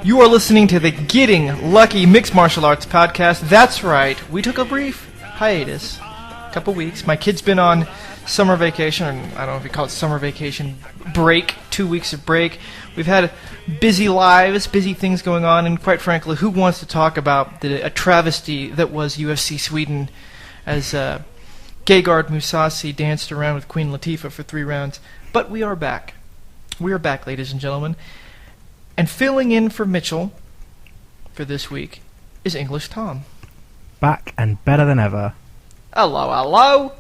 You are listening to the Getting Lucky Mixed Martial Arts Podcast. That's right, we took a brief hiatus, a couple weeks. My kid's been on summer vacation, or I don't know if you call it summer vacation break, 2 weeks of break. We've had busy lives, busy things going on, and quite frankly, who wants to talk about a travesty that was UFC Sweden as Gegard Mousasi danced around with Queen Latifah for 3 rounds. But we are back. We are back, ladies and gentlemen. And filling in for Mitchell for this week is English Thom. Back and better than ever. Hello, hello.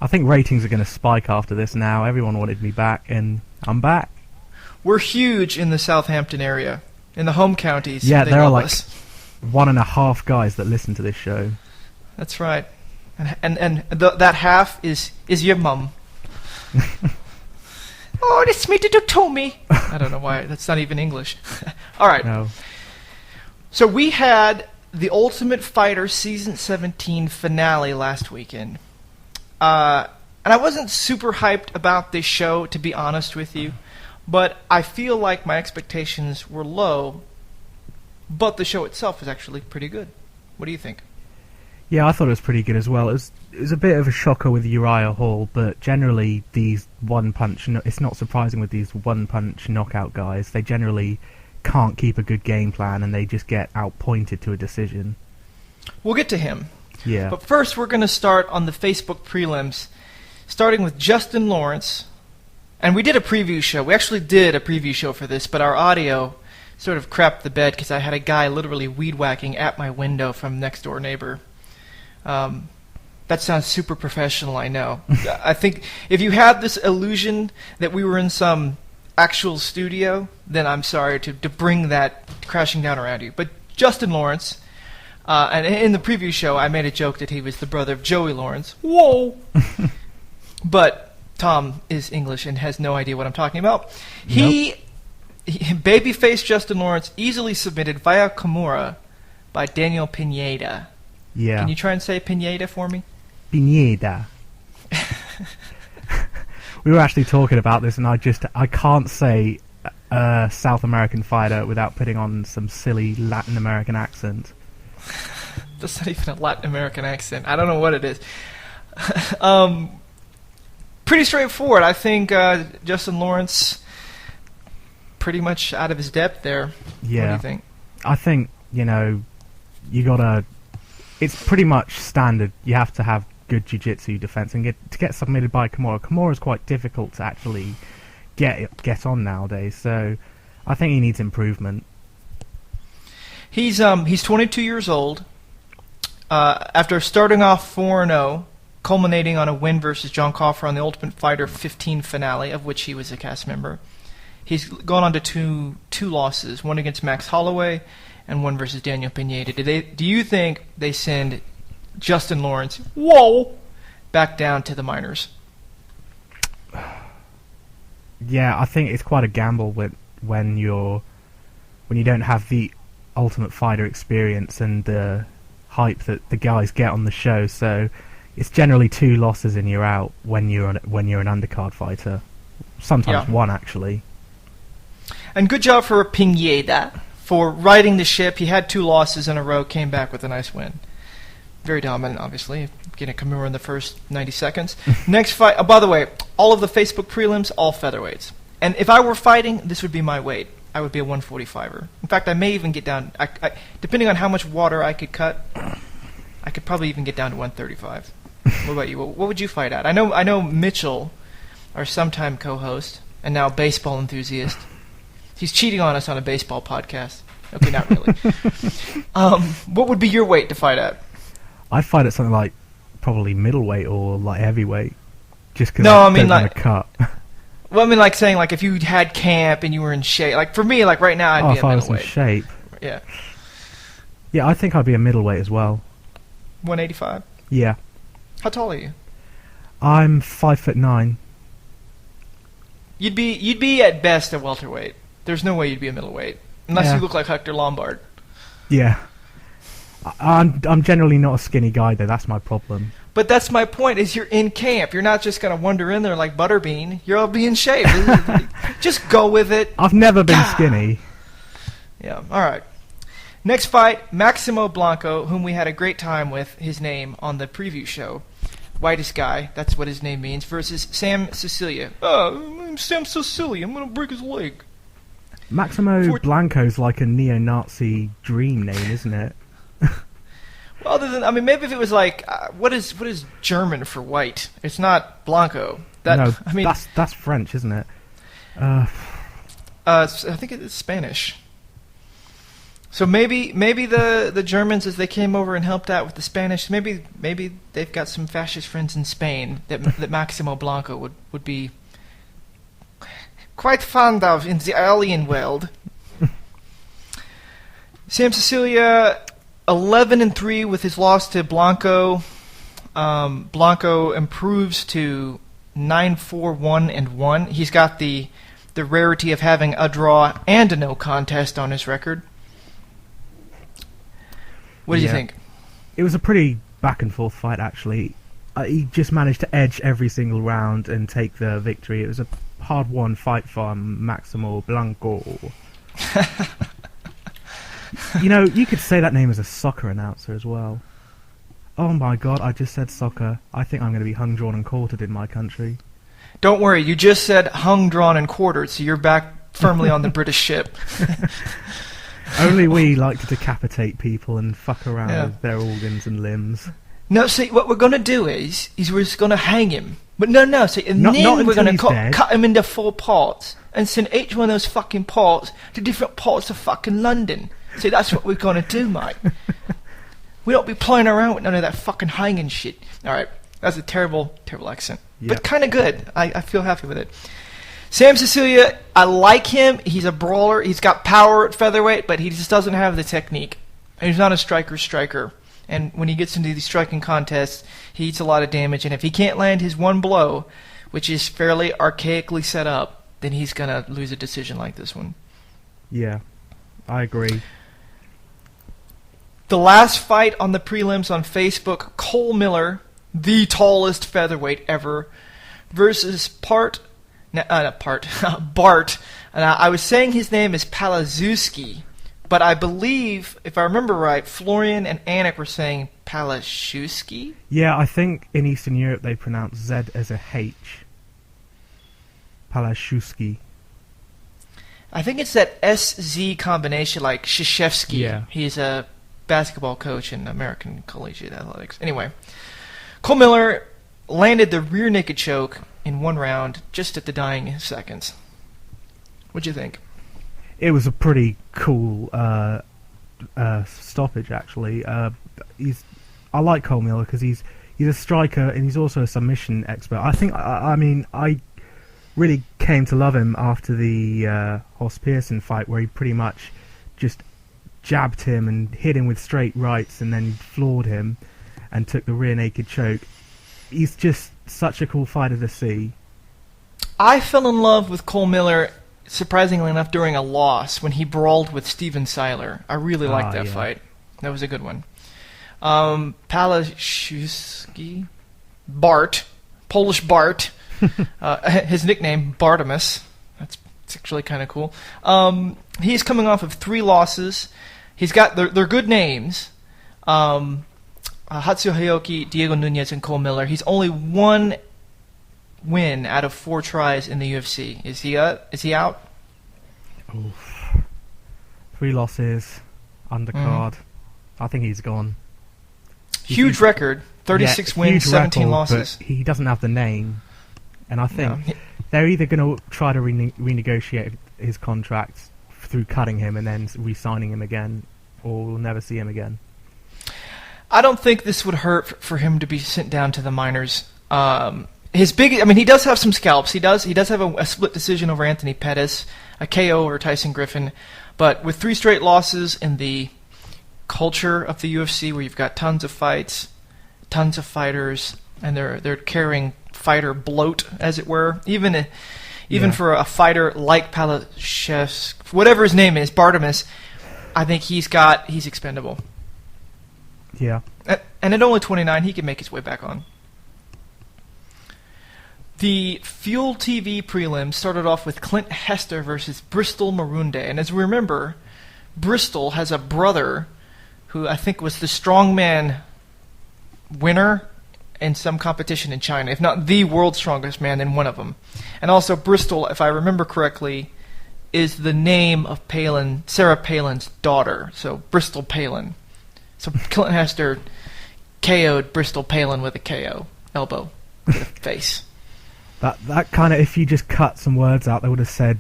I think ratings are going to spike after this now. Everyone wanted me back, and I'm back. We're huge in the Southampton area, in the home counties. Yeah, there are like us. 1.5 guys that listen to this show. That's right. And that half is your mum. Oh, it's me to Tommy. I don't know why. That's not even English. All right. No. So we had the Ultimate Fighter Season 17 finale last weekend. And I wasn't super hyped about this show, to be honest with you. But I feel like my expectations were low. But the show itself is actually pretty good. What do you think? Yeah, I thought it was pretty good as well. It was a bit of a shocker with Uriah Hall, but generally these one-punch... It's not surprising with these one-punch knockout guys. They generally can't keep a good game plan, and they just get out-pointed to a decision. We'll get to him. Yeah. But first, we're going to start on the Facebook prelims, starting with Justin Lawrence. And we did a preview show. We actually did a preview show for this, but our audio sort of crapped the bed because I had a guy literally weed-whacking at my window from next-door neighbor. That sounds super professional, I know. I think if you had this illusion that we were in some actual studio, then I'm sorry to bring that crashing down around you. But Justin Lawrence, and in the preview show, I made a joke that he was the brother of Joey Lawrence. Whoa! But Thom is English and has no idea what I'm talking about. He babyface Justin Lawrence easily submitted via Kimura by Daniel Pineda. Yeah. Can you try and say Pineda for me? Pineda. We were actually talking about this, and I can't say South American fighter without putting on some silly Latin American accent. That's not even a Latin American accent. I don't know what it is. Pretty straightforward. I think Justin Lawrence pretty much out of his depth there. Yeah. What do you think? I think, you gotta... It's pretty much standard. You have to have good jiu-jitsu defense, and to get submitted by Kimura. Kimura is quite difficult to actually get on nowadays. So I think he needs improvement. He's 22 years old. After starting off 4-0, culminating on a win versus John Coffer on the Ultimate Fighter 15 finale, of which he was a cast member. He's gone on to two losses, one against Max Holloway and one versus Daniel Pineda. Do you think they send Justin Lawrence, back down to the minors? Yeah, I think it's quite a gamble when you don't have the Ultimate Fighter experience and the hype that the guys get on the show. So it's generally 2 losses and you're out when you're an undercard fighter. Sometimes one, actually. And good job for Pineda for riding the ship. He had 2 losses in a row, came back with a nice win. Very dominant, obviously, getting Kimura in the first 90 seconds. Next fight, by the way, all of the Facebook prelims, all featherweights. And if I were fighting, this would be my weight. I would be a 145er. In fact, I may even get down, depending on how much water I could cut, I could probably even get down to 135. What about you? What would you fight at? I know Mitchell, our sometime co-host, and now baseball enthusiast. He's cheating on us on a baseball podcast. Okay, not really. What would be your weight to fight at? I'd fight at something like probably middleweight or like heavyweight, just because I don't mean, want to cut. Well, I mean, like saying like if you had camp and you were in shape. Like for me, like right now, I'd be if a I was in middleweight. shape. Yeah. Yeah, I think I'd be a middleweight as well. 185. Yeah. How tall are you? I'm 5'9". You'd be at best a welterweight. There's no way you'd be a middleweight unless you look like Hector Lombard. Yeah. I'm generally not a skinny guy though. That's my problem. But that's my point. Is you're in camp. You're not just gonna wander in there like Butterbean. You're all be in shape. Just go with it. I've never been skinny. Yeah, all right. Next fight, Maximo Blanco, whom we had a great time with, his name, on the preview show. Whitest guy, that's what his name means, versus Sam Sicilia. I'm Sam Sicilia, I'm going to break his leg. Maximo Blanco's like a neo-Nazi dream name, isn't it? Well, other than, I mean, maybe if it was like, what is German for white? It's not Blanco. No, I mean, that's French, isn't it? I think it's Spanish. So maybe the Germans, as they came over and helped out with the Spanish, maybe they've got some fascist friends in Spain that Maximo Blanco would be quite fond of in the alien world. Sam Sicilia, 11-3 with his loss to Blanco. Blanco improves to 9-4-1-1. He's got the rarity of having a draw and a no contest on his record. What do you think? It was a pretty back and forth fight, actually. He just managed to edge every single round and take the victory. It was a hard-won fight for Maximo Blanco. You know, you could say that name as a soccer announcer as well. Oh my god, I just said soccer. I think I'm going to be hung, drawn and quartered in my country. Don't worry, you just said hung, drawn and quartered, so you're back firmly on the British ship. Only we like to decapitate people and fuck around with their organs and limbs. No, see, what we're going to do is we're just going to hang him. But no, see, and then we're going to cut him into 4 parts and send each one of those fucking parts to different parts of fucking London. See, that's what we're going to do, mate. We don't be playing around with none of that fucking hanging shit. All right, that's a terrible, terrible accent. Yep. But kind of good. I feel happy with it. Sam Sicilia, I like him. He's a brawler. He's got power at featherweight, but he just doesn't have the technique. He's not a striker. And when he gets into these striking contests, he eats a lot of damage. And if he can't land his one blow, which is fairly archaically set up, then he's going to lose a decision like this one. Yeah, I agree. The last fight on the prelims on Facebook, Cole Miller, the tallest featherweight ever, versus Bart. I was saying his name is Palaszewski, but I believe, if I remember right, Florian and Anik were saying Palaszewski? Yeah, I think in Eastern Europe they pronounce Z as a H. Palaszewski. I think it's that SZ combination, like Krzyzewski. Yeah. He's a basketball coach in American Collegiate Athletics. Anyway, Cole Miller landed the rear naked choke in 1 round, just at the dying seconds. What'd you think? It was a pretty cool stoppage, actually. I like Cole Miller because he's a striker and he's also a submission expert. I really came to love him after the Hoss Pearson fight, where he pretty much just jabbed him and hit him with straight rights and then floored him and took the rear naked choke. He's just such a cool fighter to see. I fell in love with Cole Miller, surprisingly enough, during a loss when he brawled with Steven Seiler. I really liked that fight. That was a good one. Palaszewski, Bart, Polish Bart, his nickname Bartimus. That's actually kind of cool. He's coming off of 3 losses. He's got they're good names. Hatsuo Hayoki, Diego Nunez, and Cole Miller. He's only 1 win out of 4 tries in the UFC. Is he out? Oof. 3 losses, undercard. I think he's gone. Huge record, 36 wins, 17 losses. But he doesn't have the name, and I think they're either going to try to renegotiate his contract through cutting him and then re-signing him again, or we'll never see him again. I don't think this would hurt for him to be sent down to the minors. He does have some scalps. He does have a split decision over Anthony Pettis, a KO over Tyson Griffin, but with 3 straight losses in the culture of the UFC, where you've got tons of fights, tons of fighters, and they're carrying fighter bloat, as it were. Even for a fighter like Palaszewski, whatever his name is, Bartimus, I think he's expendable. Yeah. And at only 29, he can make his way back on. The Fuel TV prelim started off with Clint Hester versus Bristol Marunde. And as we remember, Bristol has a brother who I think was the strongman winner in some competition in China, if not the world's strongest man, then one of them. And also Bristol, if I remember correctly, is the name of Palin, Sarah Palin's daughter. So Bristol Palin. So Clinton Hester KO'd Bristol Palin with a KO elbow to the face. That kind of, if you just cut some words out, you would have said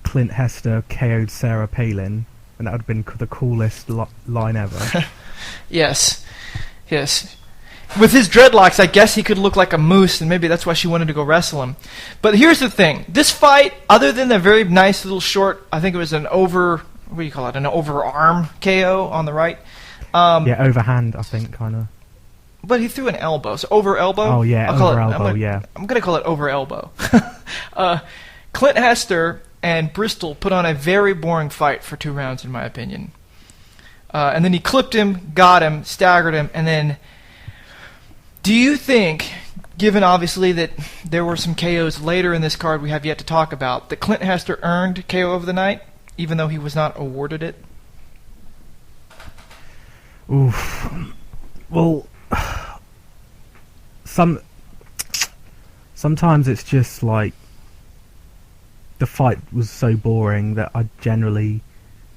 Clint Hester KO'd Sarah Palin, and that would have been the coolest line ever. Yes. With his dreadlocks, I guess he could look like a moose, and maybe that's why she wanted to go wrestle him. But here's the thing. This fight, other than the very nice little short, I think it was an overarm KO on the right. Yeah, overhand, I think, kind of. But he threw an elbow. So over elbow? Oh, yeah, over elbow, yeah. I'm going to call it over elbow. Clint Hester and Bristol put on a very boring fight for 2 rounds, in my opinion. And then he clipped him, got him, staggered him, and then... Do you think, given obviously that there were some KOs later in this card we have yet to talk about, that Clint Hester earned KO of the night, even though he was not awarded it? Oof. Well, sometimes it's just like the fight was so boring that I generally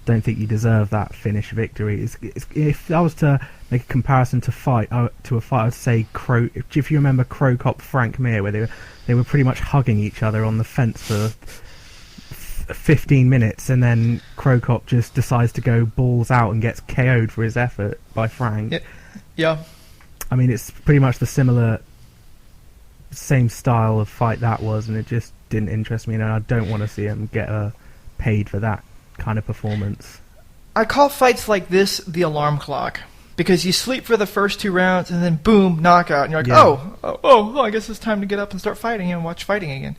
don't think you deserve that finish victory. If I was to make a comparison to a fight, I'd say if you remember Crow Cop Frank Mir, where they were pretty much hugging each other on the fence for 15 minutes, and then Crow Cop just decides to go balls out and gets KO'd for his effort by Frank. Yeah. I mean, it's pretty much the same style of fight that was, and it just didn't interest me, and I don't want to see him get paid for that kind of performance. I call fights like this the alarm clock, because you sleep for the first 2 rounds and then boom, knockout, and you're like, oh, I guess it's time to get up and start fighting and watch fighting again.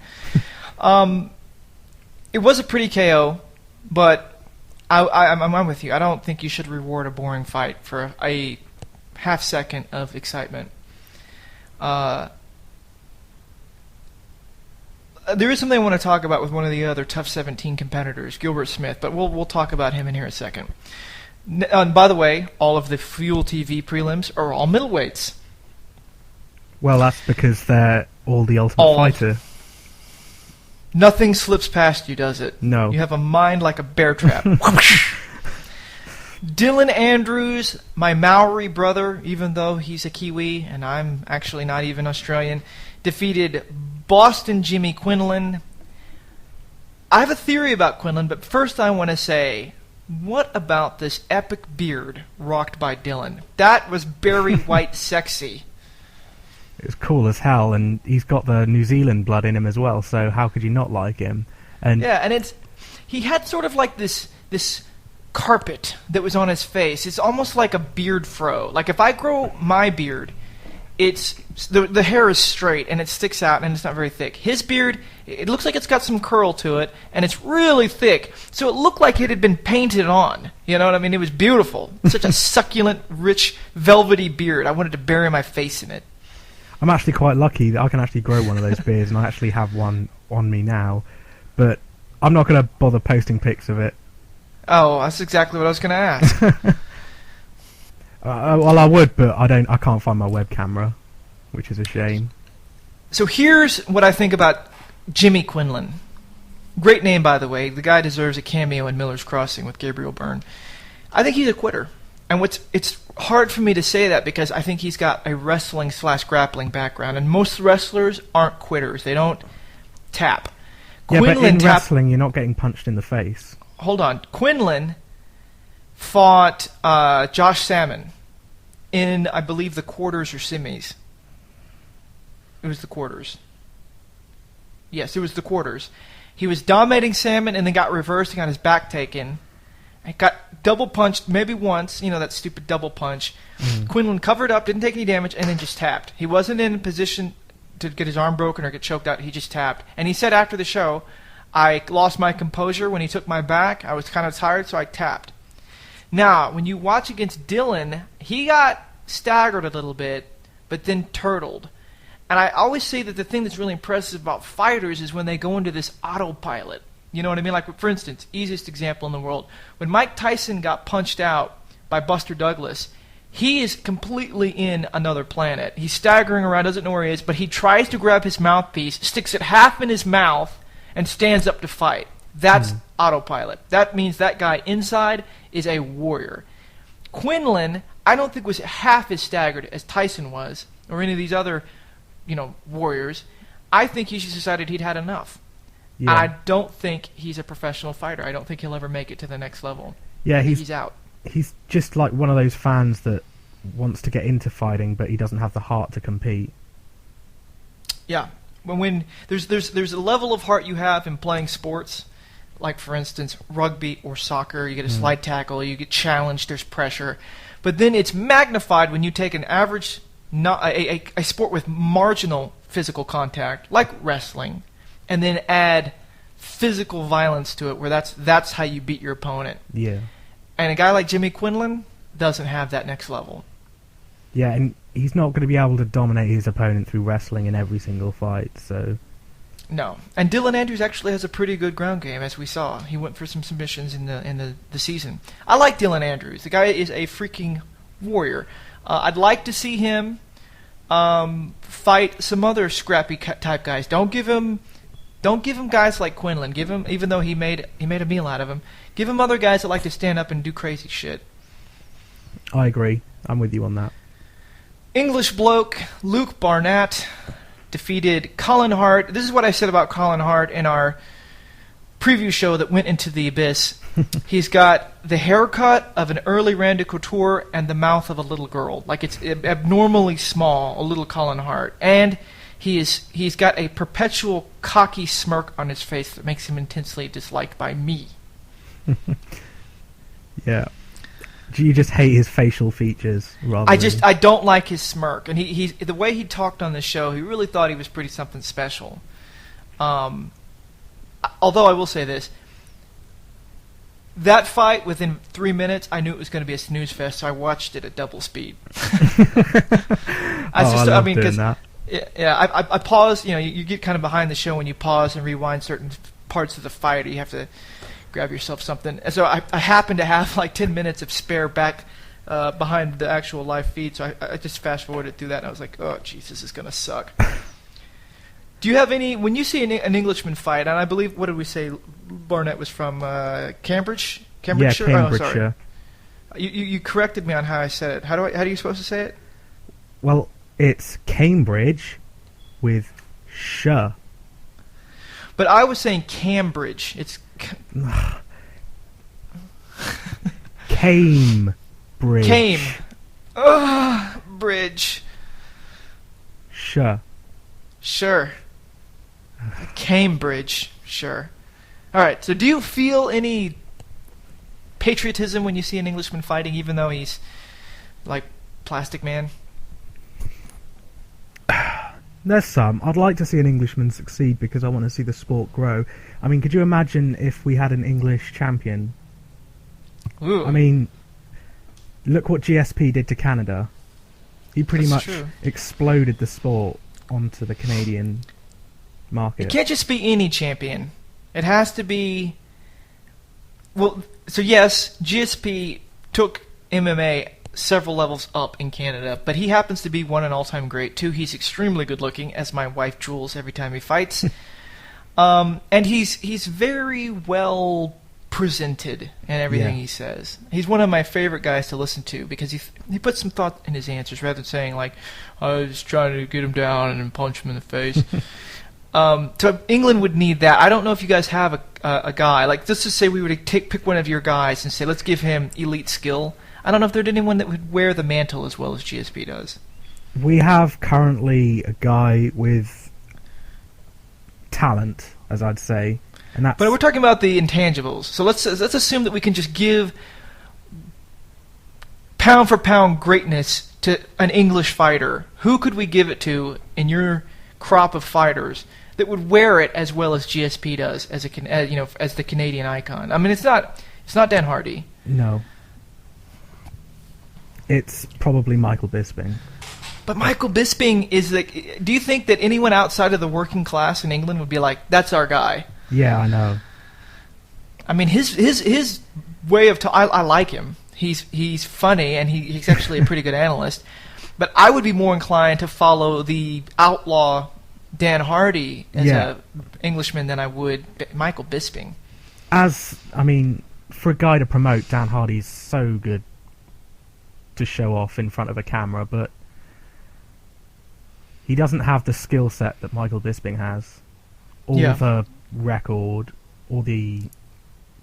It was a pretty KO, but I'm with you. I don't think you should reward a boring fight for a half second of excitement. There is something I want to talk about with one of the other TUF 17 competitors, Gilbert Smith, but we'll talk about him in here in a second. And by the way, all of the Fuel TV prelims are all middleweights. Well, that's because they're all the Ultimate Fighter. Nothing slips past you, does it? No. You have a mind like a bear trap. Dylan Andrews, my Maori brother, even though he's a Kiwi and I'm actually not even Australian, defeated Boston Jimmy Quinlan. I have a theory about Quinlan, but first I want to say, what about this epic beard rocked by Dylan? That was Barry White sexy. It was cool as hell, and he's got the New Zealand blood in him as well, so how could you not like him? And yeah, and he had sort of like this carpet that was on his face. It's almost like a beard fro. Like if I grow my beard, it's the hair is straight and it sticks out and it's not very thick. His beard, it looks like it's got some curl to it and it's really thick, so it looked like it had been painted on. You know what I mean? It was beautiful. Such a succulent, rich, velvety beard. I wanted to bury my face in it. I'm actually quite lucky that I can actually grow one of those beards, and I actually have one on me now, but I'm not going to bother posting pics of it. Oh, that's exactly what I was going to ask. Well, I would, but I can't find my web camera, which is a shame. So here's what I think about Jimmy Quinlan. Great name, by the way. The guy deserves a cameo in Miller's Crossing with Gabriel Byrne. I think he's a quitter. And it's hard for me to say that because I think he's got a wrestling/grappling background, and most wrestlers aren't quitters. They don't tap. Yeah, but in wrestling, you're not getting punched in the face. Hold on. Quinlan fought Josh Samman in, I believe, the quarters or semis. It was the quarters. Yes, it was the quarters. He was dominating Samman and then got reversed and got his back taken. I got double punched maybe once, that stupid double punch. Quinlan covered up, didn't take any damage, and then just tapped. He wasn't in a position to get his arm broken or get choked out. He just tapped. And he said after the show, I lost my composure when he took my back. I was kind of tired, so I tapped. Now, when you watch against Dylan, he got staggered a little bit, but then turtled. And I always say that the thing that's really impressive about fighters is when they go into this autopilot. You know what I mean? Like, for instance, easiest example in the world. When Mike Tyson got punched out by Buster Douglas, he is completely in another planet. He's staggering around, doesn't know where he is, but he tries to grab his mouthpiece, sticks it half in his mouth, and stands up to fight. That's autopilot. That means that guy inside is a warrior. Quinlan, I don't think was half as staggered as Tyson was, or any of these other, warriors. I think he just decided he'd had enough. Yeah. I don't think he's a professional fighter. I don't think he'll ever make it to the next level. Yeah, he's out. He's just like one of those fans that wants to get into fighting, but he doesn't have the heart to compete. Yeah, when there's a level of heart you have in playing sports, like for instance rugby or soccer. You get a slide tackle, you get challenged, there's pressure, but then it's magnified when you take an average, a sport with marginal physical contact, like wrestling, and then add physical violence to it, where that's how you beat your opponent. Yeah. And a guy like Jimmy Quinlan doesn't have that next level. Yeah, and he's not going to be able to dominate his opponent through wrestling in every single fight, so... No. And Dylan Andrews actually has a pretty good ground game, as we saw. He went for some submissions in the season. I like Dylan Andrews. The guy is a freaking warrior. I'd like to see him fight some other scrappy type guys. Don't give him guys like Quinlan. Give him, even though he made a meal out of him, give him other guys that like to stand up and do crazy shit. I agree. I'm with you on that. English bloke Luke Barnett defeated Colin Hart. This is what I said about Colin Hart in our preview show that went into the abyss. He's got the haircut of an early Randy Couture and the mouth of a little girl. Like, it's abnormally small, a little Colin Hart. And he's got a perpetual cocky smirk on his face that makes him intensely disliked by me. Yeah. Do you just hate his facial features? I don't like his smirk, and he the way he talked on the show, he really thought he was pretty something special. Although I will say this, that fight within 3 minutes, I knew it was going to be a snooze fest, so I watched it at double speed. I love doing that. Yeah, I paused. You get kind of behind the show when you pause and rewind certain parts of the fight, or you have to grab yourself something. And so I happened to have like 10 minutes of spare back behind the actual live feed, so I just fast forwarded through that, and I was like, oh, jeez, this is going to suck. Do you have any, when you see an Englishman fight, and I believe, what did we say, Barnett was from Cambridge? Cambridgeshire? Yeah, Cambridgeshire. Oh, sorry. You corrected me on how I said it. How do you supposed to say it? Well, it's Cambridge with sh. But I was saying Cambridge. It's Cambridge. Bridge. Sure. Cambridge. Sure. All right. So, do you feel any patriotism when you see an Englishman fighting, even though he's like Plastic Man? There's some. I'd like to see an Englishman succeed because I want to see the sport grow. I mean, could you imagine if we had an English champion? Ooh. I mean, look what GSP did to Canada. He pretty much exploded the sport onto the Canadian market. It can't just be any champion. It has to be... Well, so yes, GSP took MMA several levels up in Canada, but he happens to be an all-time great too. He's extremely good looking, as my wife drools every time he fights. And he's very well presented in everything he says. He's one of my favorite guys to listen to because he puts some thought in his answers rather than saying like, I was trying to get him down and then punch him in the face. So England would need that. I don't know if you guys have a guy, like let's just say we were to pick one of your guys and say, let's give him elite skill. I don't know if there's anyone that would wear the mantle as well as GSP does. We have currently a guy with talent, as I'd say, and that's. But we're talking about the intangibles. So let's assume that we can just give pound for pound greatness to an English fighter. Who could we give it to in your crop of fighters that would wear it as well as GSP does, as the Canadian icon? I mean, it's not Dan Hardy. No. It's probably Michael Bisping. But Michael Bisping is like... Do you think that anyone outside of the working class in England would be like, that's our guy? Yeah, I know. I mean, his way of I like him. He's funny, and he's actually a pretty good analyst. But I would be more inclined to follow the outlaw Dan Hardy as a Englishman than I would Michael Bisping. For a guy to promote, Dan Hardy's so good to show off in front of a camera, but he doesn't have the skill set that Michael Bisping has. All the record, all the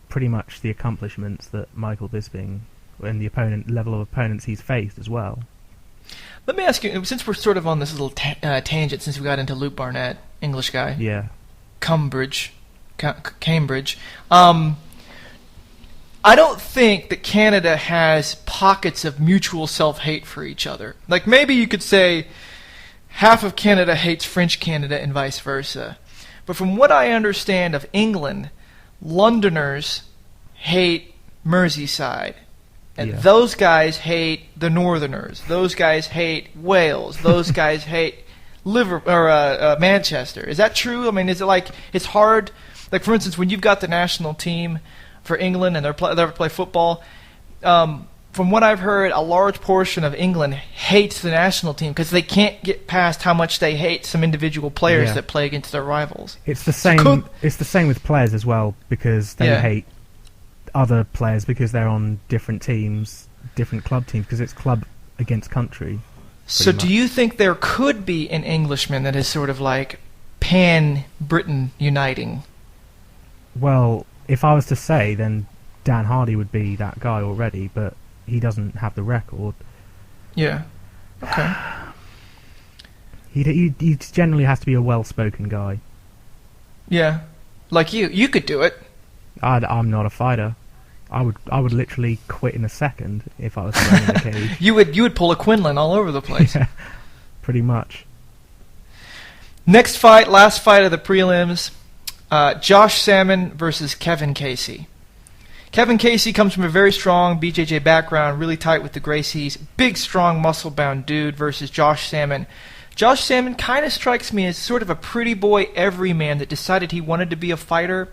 pretty much the accomplishments that Michael Bisping and the level of opponents he's faced as well. Let me ask you, since we're sort of on this little tangent, since we got into Luke Barnett, English guy. Yeah. Cambridge. I don't think that Canada has pockets of mutual self-hate for each other. Like, maybe you could say half of Canada hates French Canada and vice versa. But from what I understand of England, Londoners hate Merseyside. And those guys hate the Northerners. Those guys hate Wales. Those guys hate Manchester. Is that true? I mean, is it like it's hard? Like, for instance, when you've got the national team for England and they play football, from what I've heard, a large portion of England hates the national team because they can't get past how much they hate some individual players that play against their rivals. It's the same. It's the same with players as well, because they hate other players because they're on different teams, different club teams, because it's club against country. So do you think there could be an Englishman that is sort of like pan-Britain uniting? Well, if I was to say, then Dan Hardy would be that guy already, but he doesn't have the record. Yeah. Okay. He generally has to be a well-spoken guy. Yeah. Like you. You could do it. I'm not a fighter. I would literally quit in a second if I was thrown in the cage. You would pull a Quinlan all over the place. Yeah, pretty much. Next fight, last fight of the prelims, Josh Samman versus Kevin Casey. Kevin Casey comes from a very strong BJJ background, really tight with the Gracies. Big, strong, muscle-bound dude versus Josh Samman. Josh Samman kind of strikes me as sort of a pretty boy everyman that decided he wanted to be a fighter.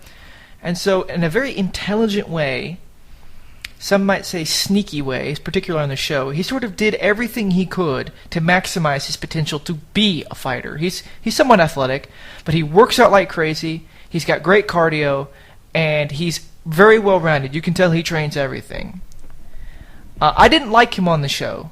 And so, in a very intelligent way, some might say sneaky way, particularly on the show, he sort of did everything he could to maximize his potential to be a fighter. He's somewhat athletic, but he works out like crazy. He's got great cardio, and he's very well-rounded. You can tell he trains everything. I didn't like him on the show,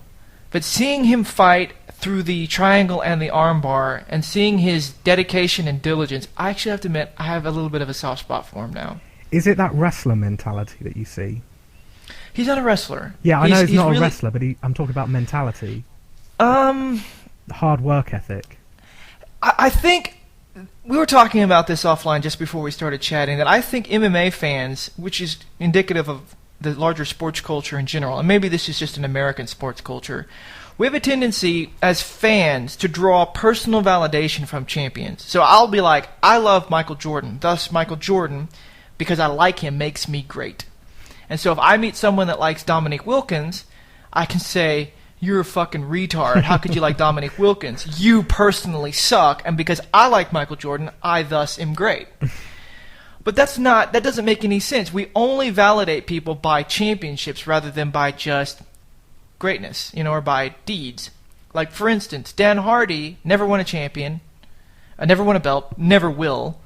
but seeing him fight through the triangle and the armbar, and seeing his dedication and diligence, I actually have to admit I have a little bit of a soft spot for him now. Is it that wrestler mentality that you see? He's not a wrestler. Yeah, I know he's not really a wrestler, but I'm talking about mentality. Hard work ethic. I think we were talking about this offline just before we started chatting, that I think MMA fans, which is indicative of the larger sports culture in general, and maybe this is just an American sports culture, we have a tendency as fans to draw personal validation from champions. So I'll be like, I love Michael Jordan, thus Michael Jordan, because I like him, makes me great. And so if I meet someone that likes Dominique Wilkins, I can say, you're a fucking retard. How could you like Dominique Wilkins? You personally suck, and because I like Michael Jordan, I thus am great. But that doesn't make any sense. We only validate people by championships rather than by just greatness, or by deeds. Like, for instance, Dan Hardy never won a champion, never won a belt, never will,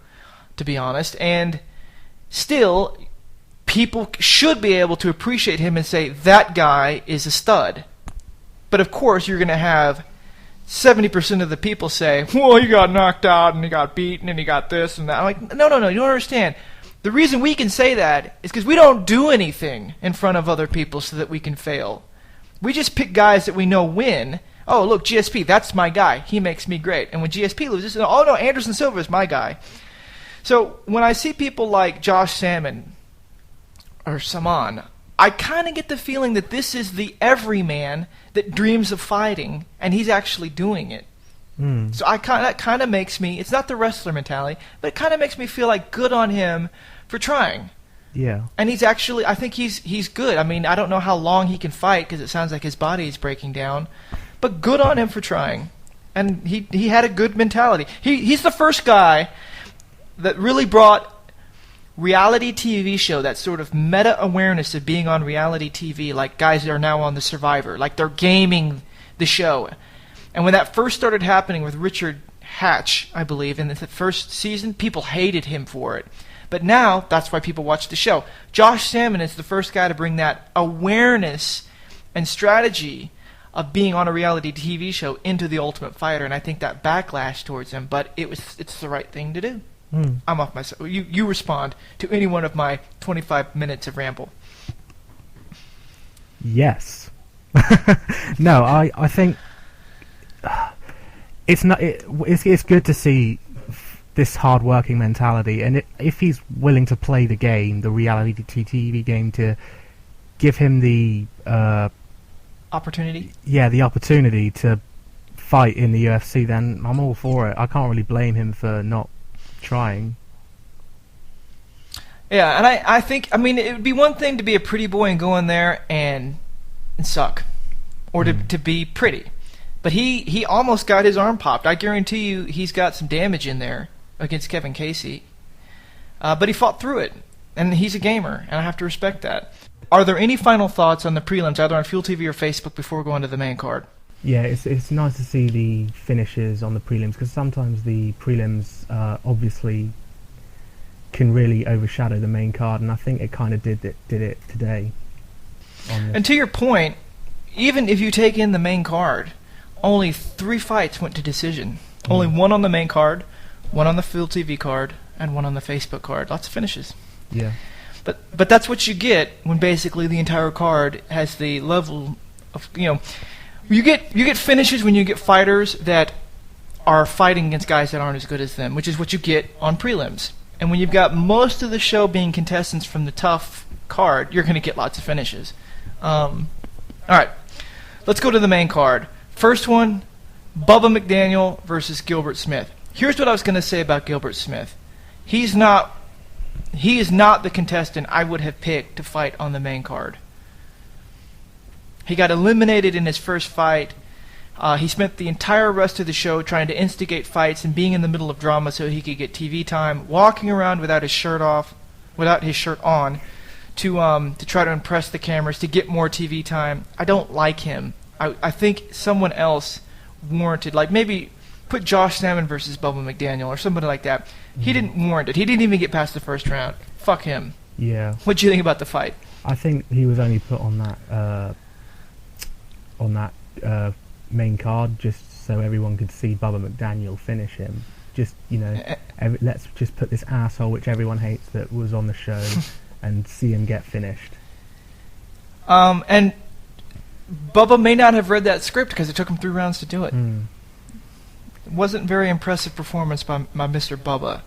to be honest, and still, people should be able to appreciate him and say, that guy is a stud. But of course, you're going to have 70% of the people say, well, he got knocked out, and he got beaten, and he got this and that. I'm like, no, you don't understand. The reason we can say that is because we don't do anything in front of other people so that we can fail. We just pick guys that we know win. Oh, look, GSP, that's my guy. He makes me great. And when GSP loses, oh, no, Anderson Silva is my guy. So when I see people like Josh Samman or Samman, I kind of get the feeling that this is the everyman that dreams of fighting, and he's actually doing it. So that kind of makes me, it's not the wrestler mentality, but it kind of makes me feel like good on him for trying. Yeah. And he's actually, I think he's good. I mean, I don't know how long he can fight because it sounds like his body is breaking down, but good on him for trying. And he had a good mentality. He's the first guy that really brought reality TV show, that sort of meta-awareness of being on reality TV, like guys that are now on The Survivor, like they're gaming the show. And when that first started happening with Richard Hatch, I believe, in the first season, people hated him for it. But now, that's why people watch the show. Josh Samman is the first guy to bring that awareness and strategy of being on a reality TV show into The Ultimate Fighter, and I think that backlash towards him, but it's the right thing to do. I'm off myself. You respond to any one of my 25 minutes of ramble. Yes. No, I think it's good to see this hard-working mentality, and if he's willing to play the game, the reality TV game, to give him the opportunity. Yeah, the opportunity to fight in the UFC, then I'm all for it. I can't really blame him for not trying. Yeah, and I think, I mean, it would be one thing to be a pretty boy and go in there and suck, or to be pretty. But he almost got his arm popped. I guarantee you he's got some damage in there against Kevin Casey. But he fought through it, and he's a gamer, and I have to respect that. Are there any final thoughts on the prelims, either on Fuel TV or Facebook, before we go on to the main card? Yeah, it's nice to see the finishes on the prelims, because sometimes the prelims obviously can really overshadow the main card, and I think it kind of did it today. And to your point, even if you take in the main card, only 3 fights went to decision. Only 1 on the main card, 1 on the Fuel TV card, and 1 on the Facebook card. Lots of finishes. Yeah. But that's what you get when basically the entire card has the level of, you get finishes when you get fighters that are fighting against guys that aren't as good as them, which is what you get on prelims. And when you've got most of the show being contestants from the TUF card, you're going to get lots of finishes. All right, let's go to the main card. First one, Bubba McDaniel versus Gilbert Smith. Here's what I was going to say about Gilbert Smith. He is not the contestant I would have picked to fight on the main card. He got eliminated in his first fight. He spent the entire rest of the show trying to instigate fights and being in the middle of drama so he could get TV time, walking around without his shirt on, to try to impress the cameras, to get more TV time. I don't like him. I think someone else warranted, like maybe put Josh Samman versus Bubba McDaniel or somebody like that. He didn't warrant it. He didn't even get past the first round. Fuck him. Yeah. What do you think about the fight? I think he was only put on that main card just so everyone could see Bubba McDaniel finish him. Just, let's just put this asshole, which everyone hates, that was on the show, and see him get finished. And Bubba may not have read that script because it took him 3 rounds to do it. It wasn't very impressive performance by Mr. Bubba.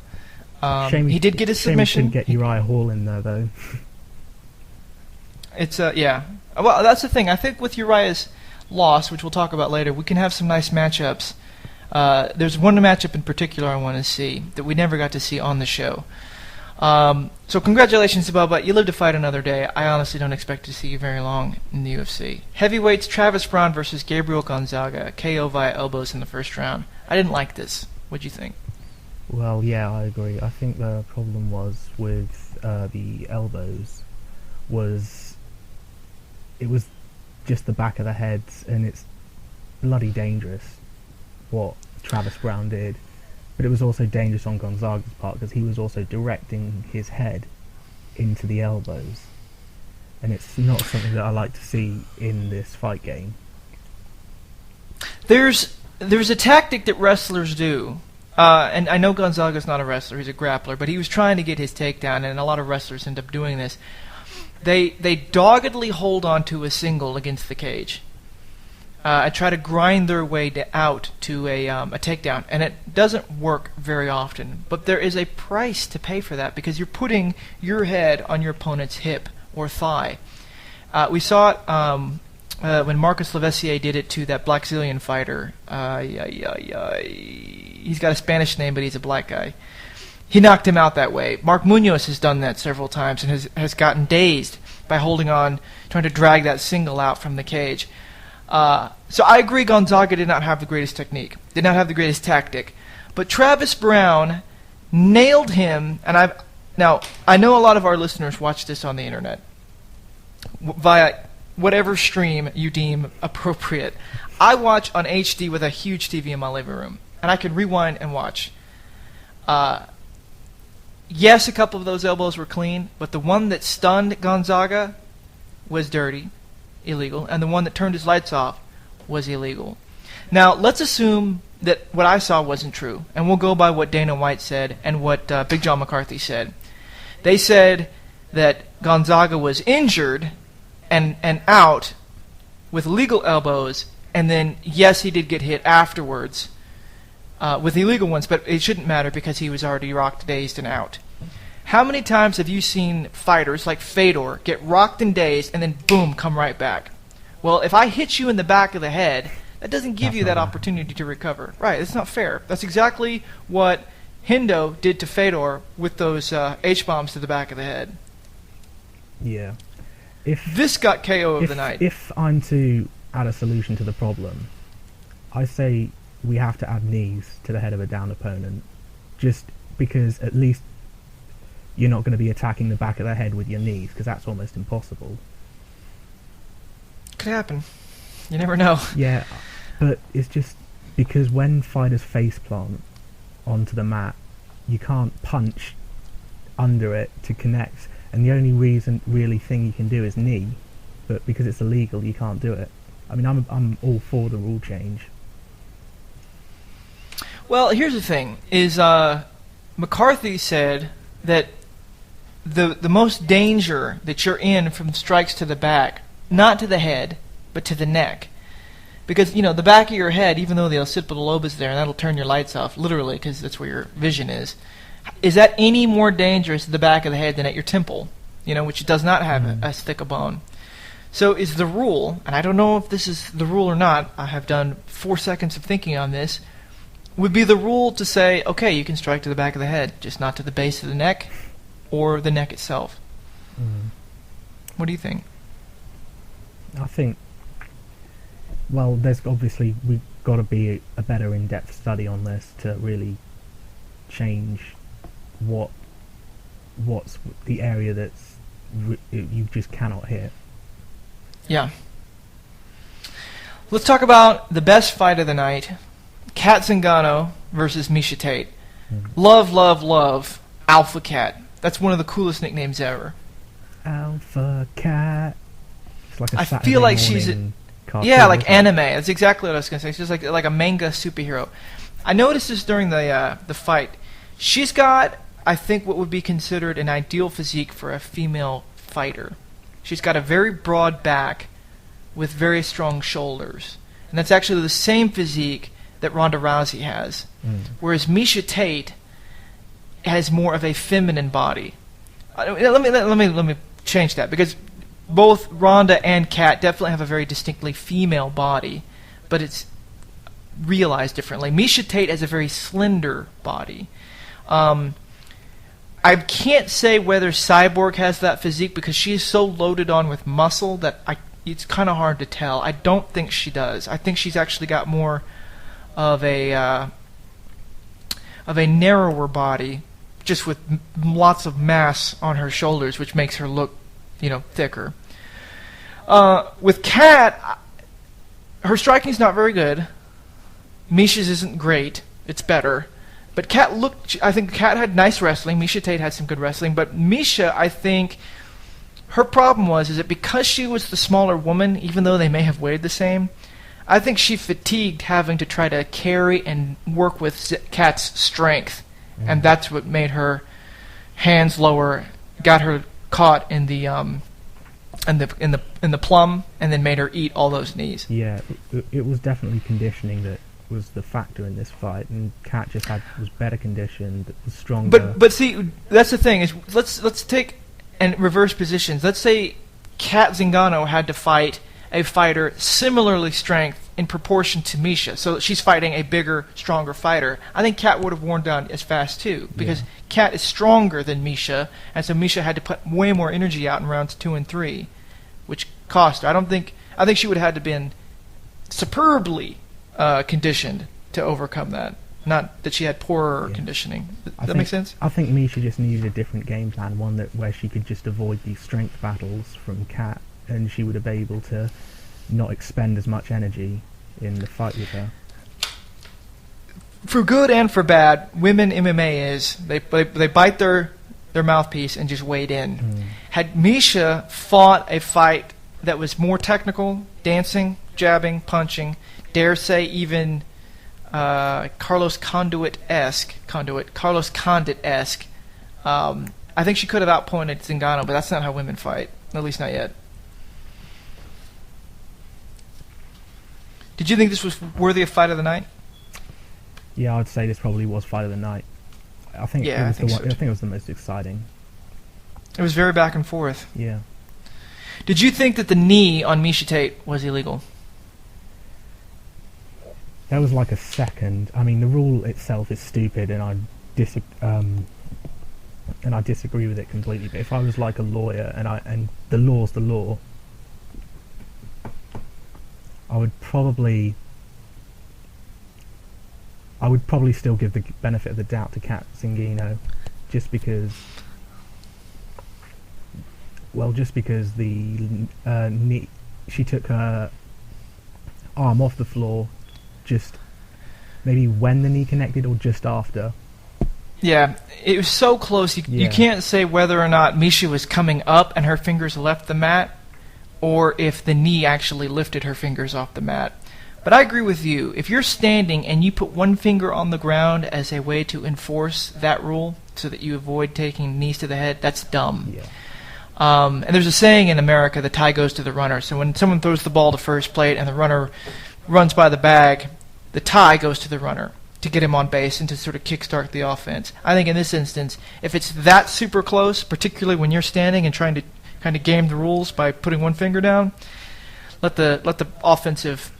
He did get his submission. Shame he didn't get Uriah Hall in there, though. It's yeah. Well, that's the thing. I think with Uriah's loss, which we'll talk about later, we can have some nice matchups. There's one matchup in particular I want to see that we never got to see on the show. So congratulations to Bubba. You live to fight another day. I honestly don't expect to see you very long in the UFC. Heavyweights, Travis Browne versus Gabriel Gonzaga. KO via elbows in the first round. I didn't like this. What'd you think? Well, yeah, I agree. I think the problem was with the elbows it was just the back of the heads, and it's bloody dangerous what Travis Browne did. But it was also dangerous on Gonzaga's part because he was also directing his head into the elbows. And it's not something that I like to see in this fight game. There's a tactic that wrestlers do. And I know Gonzaga's not a wrestler, he's a grappler, but he was trying to get his takedown, and a lot of wrestlers end up doing this. They doggedly hold on to a single against the cage. And try to grind their way out to a takedown, and it doesn't work very often. But there is a price to pay for that because you're putting your head on your opponent's hip or thigh. We saw it when Marcus Levessier did it to that Brazilian fighter. He's got a Spanish name, but he's a black guy. He knocked him out that way. Mark Munoz has done that several times and has gotten dazed by holding on, trying to drag that single out from the cage. So I agree Gonzaga did not have the greatest technique, did not have the greatest tactic. But Travis Browne nailed him, and Now, I know a lot of our listeners watch this on the internet via whatever stream you deem appropriate. I watch on HD with a huge TV in my living room, and I can rewind and watch. Yes, a couple of those elbows were clean, but the one that stunned Gonzaga was dirty, illegal, and the one that turned his lights off was illegal. Now, let's assume that what I saw wasn't true, and we'll go by what Dana White said and what Big John McCarthy said. They said that Gonzaga was injured and out with legal elbows, and then, yes, he did get hit afterwards with illegal ones, but it shouldn't matter because he was already rocked, dazed, and out. How many times have you seen fighters like Fedor get rocked and dazed and then, boom, come right back? Well, if I hit you in the back of the head, that doesn't give you that opportunity to recover. Right, it's not fair. That's exactly what Hendo did to Fedor with those H-bombs to the back of the head. Yeah. This got KO of the night. If I'm to add a solution to the problem, I say we have to add knees to the head of a down opponent, just because at least you're not going to be attacking the back of the head with your knees, because that's almost impossible. Could happen. You never know. Yeah, but it's just because when fighters face plant onto the mat, you can't punch under it to connect, and the only thing you can do is knee, but because it's illegal, you can't do it. I mean, I'm all for the rule change. Well, here's the thing: is McCarthy said that the most danger that you're in from strikes to the back, not to the head, but to the neck. Because, the back of your head, even though the occipital lobe is there, and that'll turn your lights off, literally, because that's where your vision is that any more dangerous at the back of the head than at your temple, which does not have as thick a bone? So is the rule, and I don't know if this is the rule or not, I have done 4 seconds of thinking on this, would be the rule to say, okay, you can strike to the back of the head, just not to the base of the neck or the neck itself. What do you think? I think, well, we've got to be a better in-depth study on this to really change what's the area that's you just cannot hit. Yeah. Let's talk about the best fight of the night. Cat Zingano versus Miesha Tate. Love, love, love Alpha Cat. That's one of the coolest nicknames ever. Alpha Cat. It's like a I Saturday feel like morning she's cartoon, like anime. That's exactly what I was going to say. She's like a manga superhero. I noticed this during the fight. She's got, I think, what would be considered an ideal physique for a female fighter. She's got a very broad back with very strong shoulders. And that's actually the same physique that Ronda Rousey has. Whereas Miesha Tate has more of a feminine body. Let me change that, because both Ronda and Kat definitely have a very distinctly female body, but it's realized differently. Miesha Tate has a very slender body. I can't say whether Cyborg has that physique because she is so loaded on with muscle that it's kind of hard to tell. I don't think she does. I think she's actually got more of a narrower body, just with lots of mass on her shoulders, which makes her look, thicker. With Kat, her striking's not very good. Miesha's isn't great. It's better. But I think Kat had nice wrestling. Miesha Tate had some good wrestling. But Miesha, I think, her problem is that because she was the smaller woman, even though they may have weighed the same, I think she fatigued having to try to carry and work with Kat's strength. And that's what made her hands lower, got her caught in the plum, and then made her eat all those knees. Yeah, it was definitely conditioning that was the factor in this fight, and Kat just was better conditioned, was stronger. But see, that's the thing is let's take and reverse positions. Let's say Cat Zingano had to fight a fighter similarly strength in proportion to Miesha, so she's fighting a bigger, stronger fighter. I think Kat would have worn down as fast too, because Kat is stronger than Miesha, and so Miesha had to put way more energy out in rounds 2 and 3, which cost her. I think she would have had to been superbly conditioned to overcome that. not that she had poorer conditioning. Does that make sense? I think Misha just needed a different game plan, one where she could just avoid these strength battles from Kat, and she would have been able to not expend as much energy in the fight with her. For good and for bad, women MMA is they bite their mouthpiece and just wade in. Had Misha fought a fight that was more technical, dancing, jabbing, punching, dare say even Carlos Condit-esque, I think she could have outpointed Zingano, but that's not how women fight, at least not yet. Did you think this was worthy of fight of the night? Yeah, I'd say this probably was fight of the night. I think it was the most exciting. It was very back and forth. Yeah. Did you think that the knee on Miesha Tate was illegal? That was like a second. I mean, the rule itself is stupid, and I disagree with it completely. But if I was like a lawyer and the law's the law, I would probably still give the benefit of the doubt to Kat Zingano, just because the knee, she took her arm off the floor, just maybe when the knee connected or just after. Yeah, it was so close. You can't say whether or not Miesha was coming up and her fingers left the mat, or if the knee actually lifted her fingers off the mat. But I agree with you. If you're standing and you put one finger on the ground as a way to enforce that rule so that you avoid taking knees to the head, that's dumb. Yeah. And there's a saying in America, the tie goes to the runner. So when someone throws the ball to first plate and the runner runs by the bag, the tie goes to the runner to get him on base and to sort of kickstart the offense. I think in this instance, if it's that super close, particularly when you're standing and trying to kind of game the rules by putting one finger down, let the offensive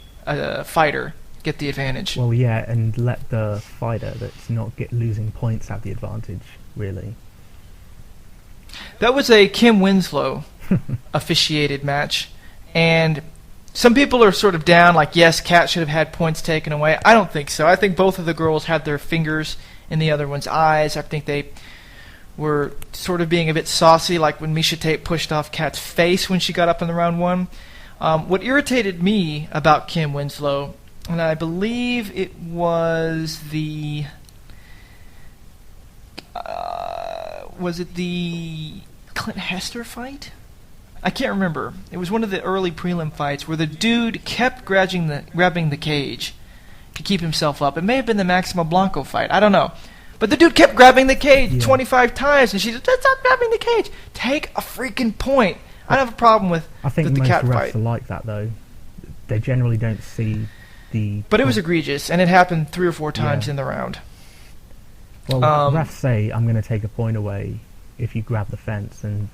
fighter get the advantage. Well, yeah, and let the fighter that's not losing points have the advantage, really. That was a Kim Winslow officiated match, and some people are sort of down, like, yes, Kat should have had points taken away. I don't think so. I think both of the girls had their fingers in the other one's eyes. I think they were sort of being a bit saucy, like when Miesha Tate pushed off Kat's face when she got up in the round one. What irritated me about Kim Winslow, and I believe it was the Clint Hester fight? I can't remember. It was one of the early prelim fights where the dude kept grabbing the cage to keep himself up. It may have been the Maximo Blanco fight. I don't know. But the dude kept grabbing the cage 25 times, and she said, "Stop grabbing the cage. Take a freaking point." I don't have a problem with I think the most Kat refs fight. are like that, though. They generally don't see the... But it was egregious, and it happened 3 or 4 times in the round. Well, refs say, I'm going to take a point away if you grab the fence, and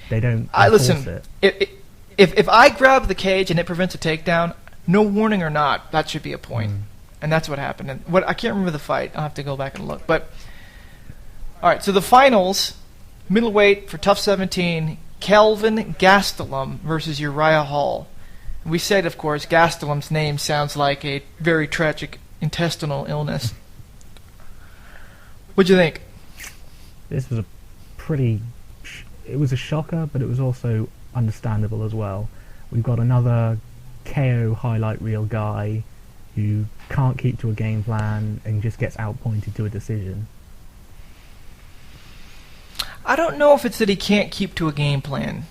they don't enforce it. If I grab the cage and it prevents a takedown, no warning or not, that should be a point. And that's what happened. And I can't remember the fight. I'll have to go back and look. But all right, so the finals, middleweight for TUF 17, Kelvin Gastelum versus Uriah Hall. We said, of course, Gastelum's name sounds like a very tragic intestinal illness. What'd you think? This was it was a shocker, but it was also understandable as well. We've got another KO highlight reel guy who can't keep to a game plan and just gets outpointed to a decision. I don't know if it's that he can't keep to a game plan.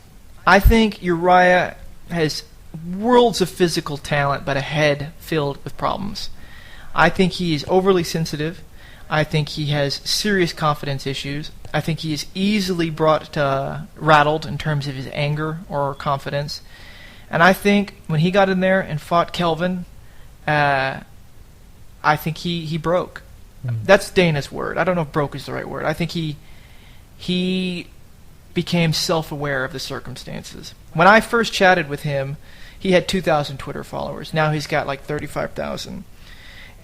I think Uriah has worlds of physical talent, but a head filled with problems. I think he is overly sensitive. I think he has serious confidence issues. I think he is easily rattled in terms of his anger or confidence. And I think when he got in there and fought Kelvin, I think he broke. That's Dana's word. I don't know if broke is the right word. I think he became self-aware of the circumstances. When I first chatted with him, he had 2,000 Twitter followers. Now he's got like 35,000.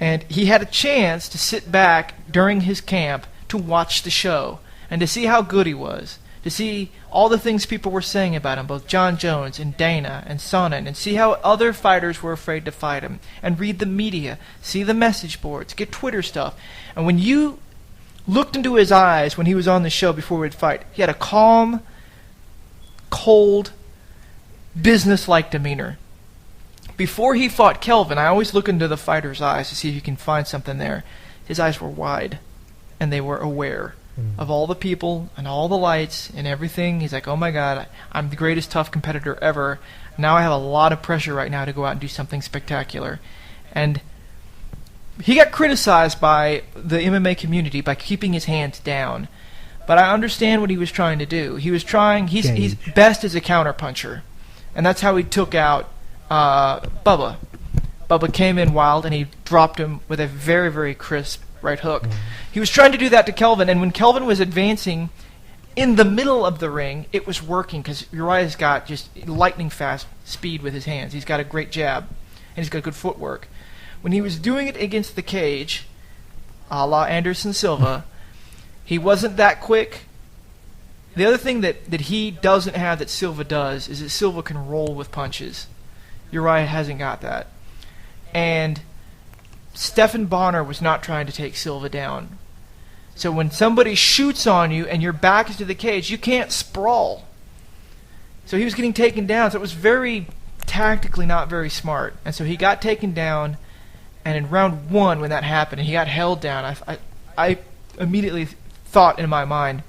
And he had a chance to sit back during his camp to watch the show and to see how good he was, to see all the things people were saying about him, both John Jones and Dana and Sonnen, and see how other fighters were afraid to fight him, and read the media, see the message boards, get Twitter stuff. And when you looked into his eyes when he was on the show before we'd fight, he had a calm, cold, business-like demeanor. Before he fought Kelvin, I always look into the fighter's eyes to see if you can find something there. His eyes were wide, and they were aware of all the people and all the lights and everything. He's like, oh my God, I'm the greatest TUF competitor ever. Now I have a lot of pressure right now to go out and do something spectacular. And he got criticized by the MMA community by keeping his hands down. But I understand what he was trying to do. He's best as a counterpuncher. And that's how he took out Bubba. Bubba came in wild, and he dropped him with a very, very crisp right hook. He was trying to do that to Kelvin, and when Kelvin was advancing in the middle of the ring, it was working because Uriah's got just lightning fast speed with his hands. He's got a great jab, and he's got good footwork. When he was doing it against the cage, a la Anderson Silva, he wasn't that quick. The other thing that he doesn't have that Silva does is that Silva can roll with punches. Uriah hasn't got that. And Stephan Bonner was not trying to take Silva down. So when somebody shoots on you and your back is to the cage, you can't sprawl. So he was getting taken down. So it was very tactically not very smart. And so he got taken down. And in round 1, when that happened, and he got held down, I immediately thought in my mind,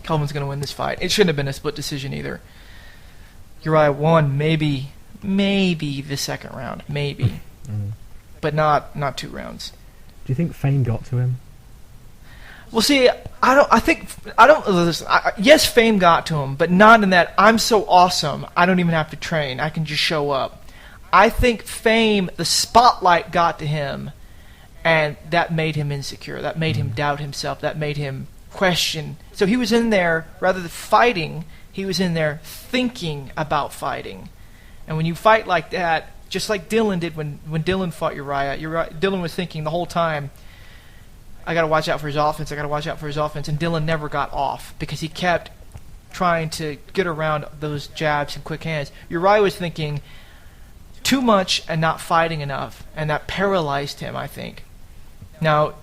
Kelvin's going to win this fight. It shouldn't have been a split decision either. Uriah won maybe the second round, maybe. But not 2 rounds. Do you think fame got to him? Well, see, yes, fame got to him, but not in that I'm so awesome, I don't even have to train. I can just show up. I think fame, the spotlight got to him, and that made him insecure. That made him doubt himself. That made him question. So he was in there, rather than fighting, he was in there thinking about fighting. And when you fight like that, just like Dylan did when Dylan fought Uriah, Dylan was thinking the whole time, I got to watch out for his offense, and Dylan never got off because he kept trying to get around those jabs and quick hands. Uriah was thinking too much and not fighting enough, and that paralyzed him, I think. Now,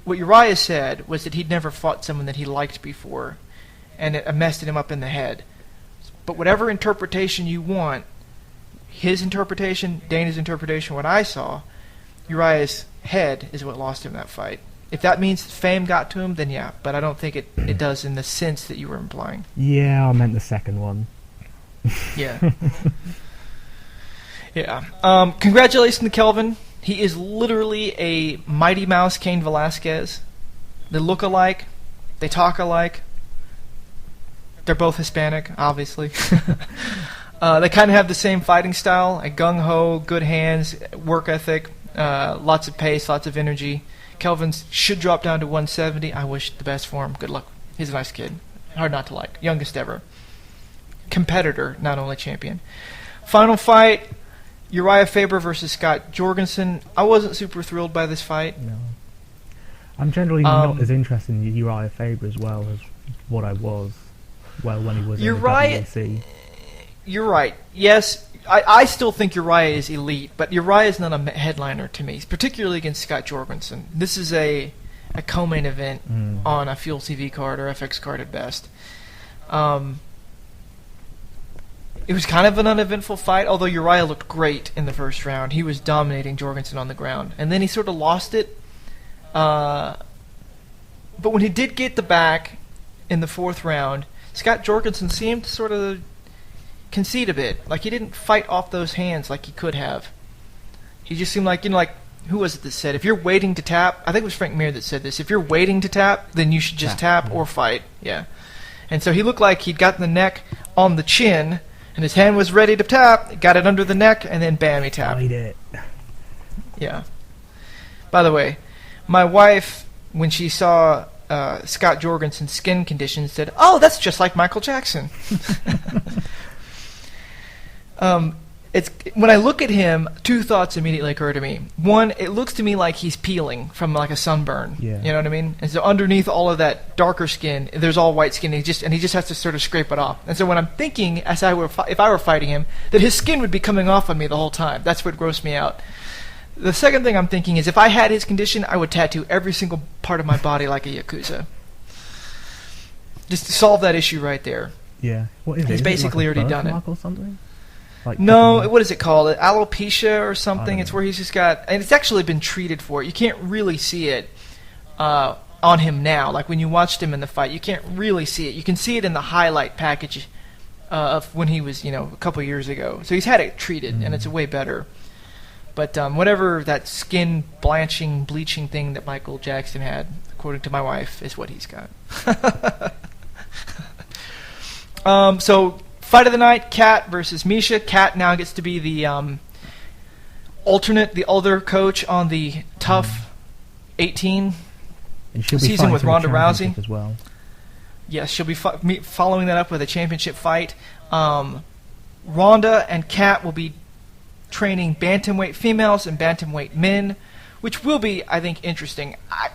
what Uriah said was that he'd never fought someone that he liked before, and it messed him up in the head. But whatever interpretation you want, his interpretation, Dana's interpretation, what I saw, Uriah's head is what lost him that fight. If that means fame got to him, then yeah, but I don't think it does in the sense that you were implying. Yeah, I meant the second one. Yeah. Yeah. Congratulations to Kelvin. He is literally a Mighty Mouse Cain Velasquez. They look alike. They talk alike. They're both Hispanic, obviously. They kind of have the same fighting style, a gung-ho, good hands, work ethic, lots of pace, lots of energy. Kelvin should drop down to 170. I wish the best for him. Good luck. He's a nice kid. Hard not to like. Youngest ever. Competitor, not only champion. Final fight, Uriah Faber versus Scott Jorgensen. I wasn't super thrilled by this fight. No. I'm generally not as interested in Uriah Faber as well as what I was when he was in the WEC. You're right. Yes, I still think Uriah is elite, but Uriah is not a headliner to me, particularly against Scott Jorgensen. This is a co-main event on a Fuel TV card or FX card at best. It was kind of an uneventful fight, although Uriah looked great in the first round. He was dominating Jorgensen on the ground. And then he sort of lost it. But when he did get the back in the 4th round, Scott Jorgensen seemed to sort of concede a bit. Like he didn't fight off those hands like he could have. He just seemed like, who was it that said, if you're waiting to tap, I think it was Frank Mir that said this, if you're waiting to tap, then you should just tap or fight. Yeah. And so he looked like he'd gotten the neck on the chin, and his hand was ready to tap, got it under the neck, and then bam, he tapped. Tried it. Yeah. By the way, my wife, when she saw Scott Jorgensen's skin condition, said, "Oh, that's just like Michael Jackson." it's when I look at him, two thoughts immediately occur to me. One, it looks to me like he's peeling from like a sunburn. Yeah. You know what I mean? And so underneath all of that darker skin, there's all white skin. And he just has to sort of scrape it off. And so when I'm thinking, if I were fighting him, that his skin would be coming off on me the whole time. That's what grossed me out. The second thing I'm thinking is if I had his condition, I would tattoo every single part of my body like a Yakuza. Just to solve that issue right there. Yeah. What is it? He's basically like already done it. Or something? Like no, what is it called? Alopecia or something? It's know. where he's just got... And it's actually been treated for it. You can't really see it on him now. Like when you watched him in the fight, you can't really see it. You can see it in the highlight package of when he was, a couple years ago. So he's had it treated, and it's way better. But whatever that skin bleaching thing that Michael Jackson had, according to my wife, is what he's got. So... Fight of the night, Kat versus Misha. Kat now gets to be the alternate, the other coach on the TUF 18 season with Ronda Rousey as well. Yes, she'll be following that up with a championship fight. Ronda and Kat will be training bantamweight females and bantamweight men, which will be, I think, interesting. I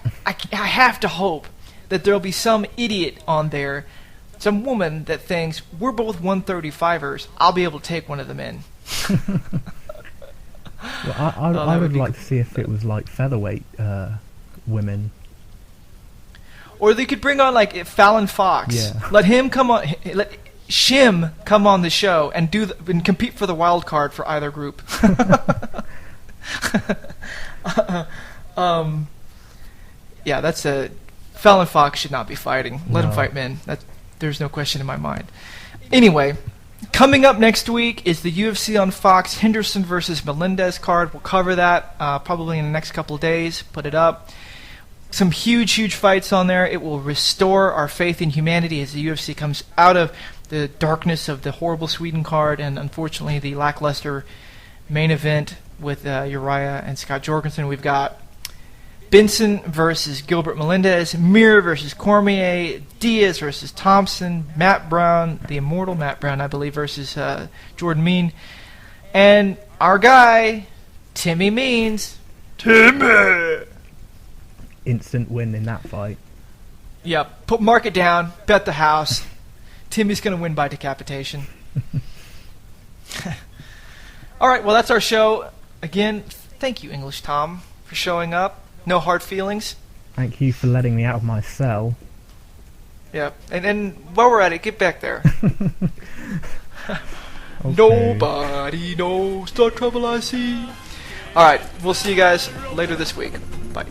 have to hope that there'll be some idiot on there, some woman that thinks, we're both 135ers, I'll be able to take one of the men. Well, I would like to see if it was like featherweight women. Or they could bring on like Fallon Fox. Yeah. Let him come on. Let Shim come on the show and and compete for the wild card for either group. Yeah, that's a Fallon Fox should not be fighting. Let him fight men. There's no question in my mind. Anyway, coming up next week is the UFC on Fox Henderson versus Melendez card. We'll cover that probably in the next couple of days. Put it up. Some huge fights on there. It will restore our faith in humanity as the UFC comes out of the darkness of the horrible Sweden card and unfortunately the lackluster main event with Uriah and Scott Jorgensen. We've got Benson versus Gilbert Melendez, Mir versus Cormier, Diaz versus Thompson, Matt Brown, the immortal Matt Brown, I believe, versus Jordan Mean, and our guy, Timmy Means. Timmy! Instant win in that fight. Yep. Mark it down. Bet the house. Timmy's going to win by decapitation. All right, well, that's our show. Again, thank you, English Tom, for showing up. No hard feelings. Thank you for letting me out of my cell. Yeah, and while we're at it, get back there. Okay. Nobody knows the trouble I see. All right, we'll see you guys later this week. Bye.